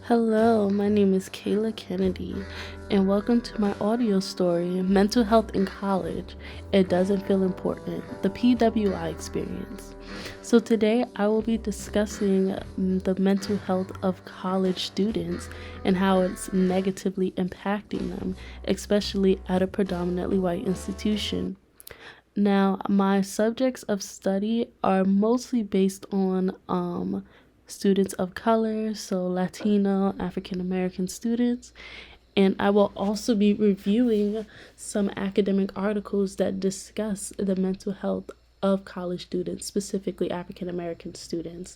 Hello, my name is Kayla Kennedy, and welcome to my audio story, Mental Health in College. It Doesn't Feel Important, the PWI experience. So today I will be discussing the mental health of college students and how it's negatively impacting them, especially at a predominantly white institution. Now, my subjects of study are mostly based on students of color, so Latino, African American students, and I will also be reviewing some academic articles that discuss the mental health of college students, specifically African American students.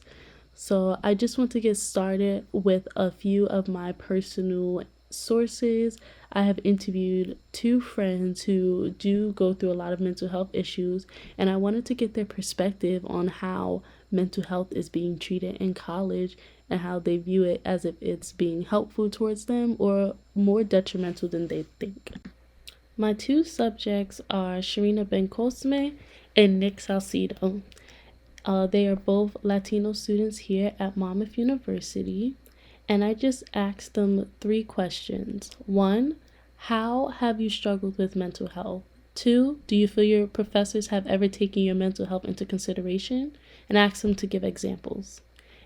So I just want to get started with a few of my personal sources. I have interviewed two friends who do go through a lot of mental health issues, and I wanted to get their perspective on how mental health is being treated in college and how they view it as if it's being helpful towards them or more detrimental than they think. My two subjects are Sharina Ben Cosme and Nick Salcido. They are both Latino students here at Monmouth University, and I just asked them three questions. One, how have you struggled with mental health? Two, do you feel your professors have ever taken your mental health into consideration? And ask them to give examples.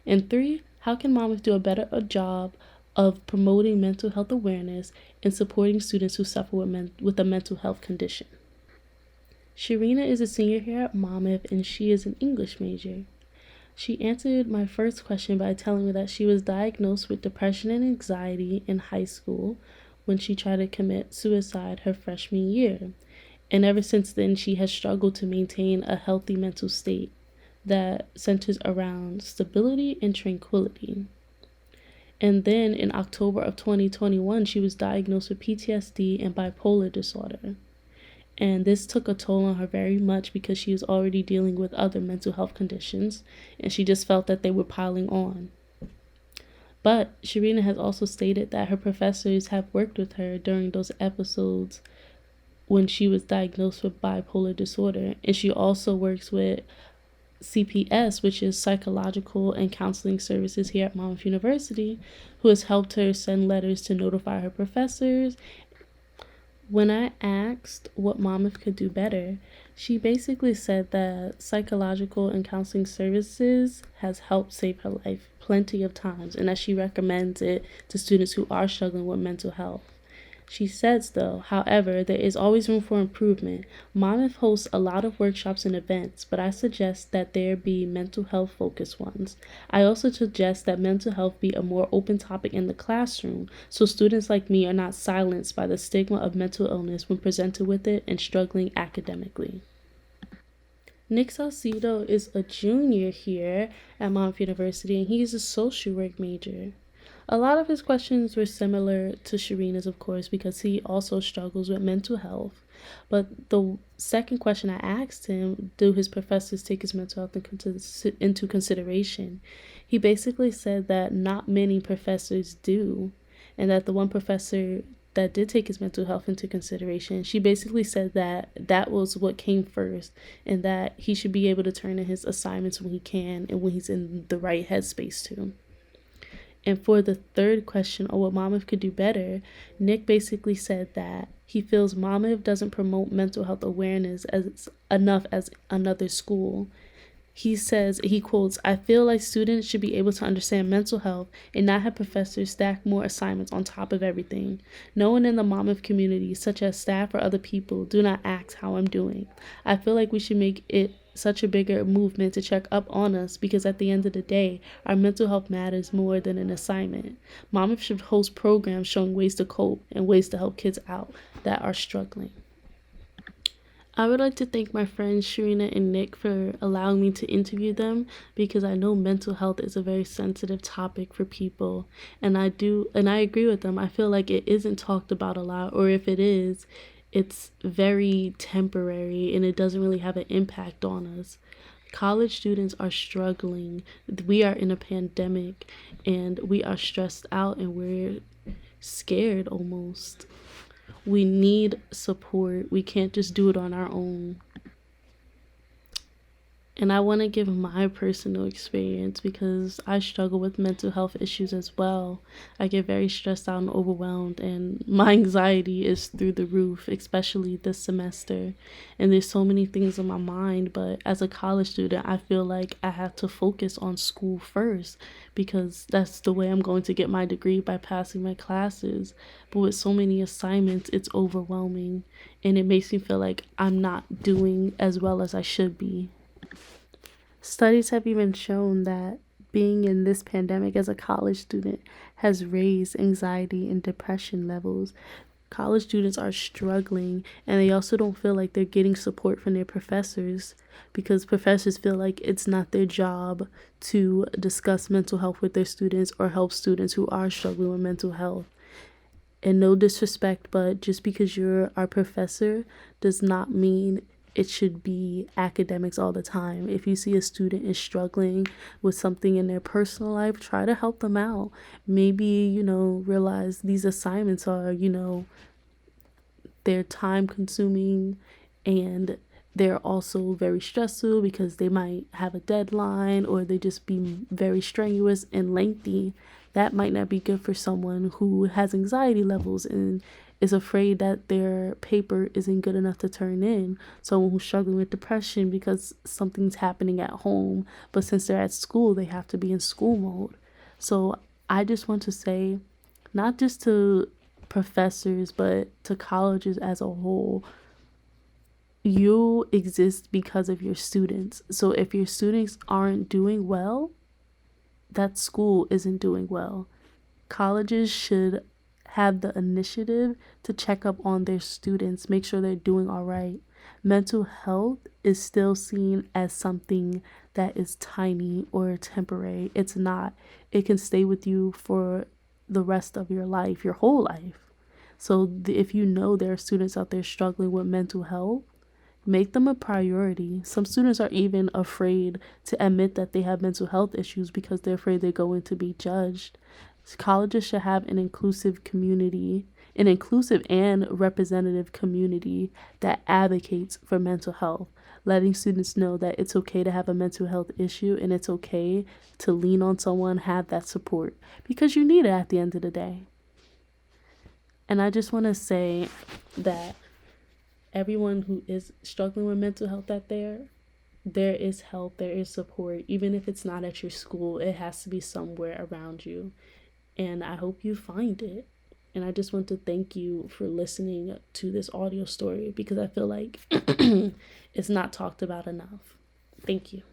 And three, how can Monmouth do a better job of promoting mental health awareness and supporting students who suffer with a mental health condition? Sharina is a senior here at Monmouth and she is an English major. She answered my first question by telling me that she was diagnosed with depression and anxiety in high school when she tried to commit suicide her freshman year. And ever since then, she has struggled to maintain a healthy mental state that centers around stability and tranquility. And then in October of 2021, she was diagnosed with PTSD and bipolar disorder. And this took a toll on her very much because she was already dealing with other mental health conditions and she just felt that they were piling on. But Sharina has also stated that her professors have worked with her during those episodes when she was diagnosed with bipolar disorder, and she also works with CPS, which is Psychological and Counseling Services here at Monmouth University, who has helped her send letters to notify her professors. When I asked what Monmouth could do better, she basically said that Psychological and Counseling Services has helped save her life plenty of times and that she recommends it to students who are struggling with mental health. She says, though, however, there is always room for improvement. Monmouth hosts a lot of workshops and events, but I suggest that there be mental health focused ones. I also suggest that mental health be a more open topic in the classroom, so students like me are not silenced by the stigma of mental illness when presented with it and struggling academically. Nick Salcido is a junior here at Monmouth University, and he's a social work major. A lot of his questions were similar to Sharina's, of course, because he also struggles with mental health. But the second question I asked him, do his professors take his mental health into consideration? He basically said that not many professors do, and that the one professor that did take his mental health into consideration, she basically said that that was what came first and that he should be able to turn in his assignments when he can and when he's in the right headspace to. And for the third question on what Monmouth could do better, Nick basically said that he feels Monmouth doesn't promote mental health awareness as enough as another school. He says, he quotes, "I feel like students should be able to understand mental health and not have professors stack more assignments on top of everything. No one in the Monmouth community, such as staff or other people, do not ask how I'm doing. I feel like we should make it such a bigger movement to check up on us because at the end of the day, our mental health matters more than an assignment. Monmouth should host programs showing ways to cope and ways to help kids out that are struggling." I would like to thank my friends Sharina and Nick for allowing me to interview them because I know mental health is a very sensitive topic for people, and I agree with them. I feel like it isn't talked about a lot, or if it is, it's very temporary and it doesn't really have an impact on us. College students are struggling. We are in a pandemic and we are stressed out and we're scared almost. We need support. We can't just do it on our own. And I want to give my personal experience because I struggle with mental health issues as well. I get very stressed out and overwhelmed, and my anxiety is through the roof, especially this semester. And there's so many things in my mind, but as a college student, I feel like I have to focus on school first because that's the way I'm going to get my degree, by passing my classes. But with so many assignments, it's overwhelming, and it makes me feel like I'm not doing as well as I should be. Studies have even shown that being in this pandemic as a college student has raised anxiety and depression levels. College students are struggling, and they also don't feel like they're getting support from their professors because professors feel like it's not their job to discuss mental health with their students or help students who are struggling with mental health. And no disrespect, but just because you're our professor does not mean it should be academics all the time. If you see a student is struggling with something in their personal life, try to help them out. Maybe, realize these assignments are, they're time consuming, and they're also very stressful because they might have a deadline, or they just be very strenuous and lengthy. That might not be good for someone who has anxiety levels and is afraid that their paper isn't good enough to turn in. Someone who's struggling with depression because something's happening at home, but since they're at school, they have to be in school mode. So I just want to say, not just to professors, but to colleges as a whole, you exist because of your students. So if your students aren't doing well, that school isn't doing well. Colleges should have the initiative to check up on their students, make sure they're doing all right. Mental health is still seen as something that is tiny or temporary. It's not. It can stay with you for the rest of your life, your whole life. So if you know there are students out there struggling with mental health, make them a priority. Some students are even afraid to admit that they have mental health issues because they're afraid they're going to be judged. Colleges should have an inclusive community, an inclusive and representative community that advocates for mental health, letting students know that it's okay to have a mental health issue and it's okay to lean on someone, have that support, because you need it at the end of the day. And I just want to say that everyone who is struggling with mental health out there is help, there is support. Even if it's not at your school, it has to be somewhere around you. And I hope you find it. And I just want to thank you for listening to this audio story because I feel like it's not talked about enough. Thank you.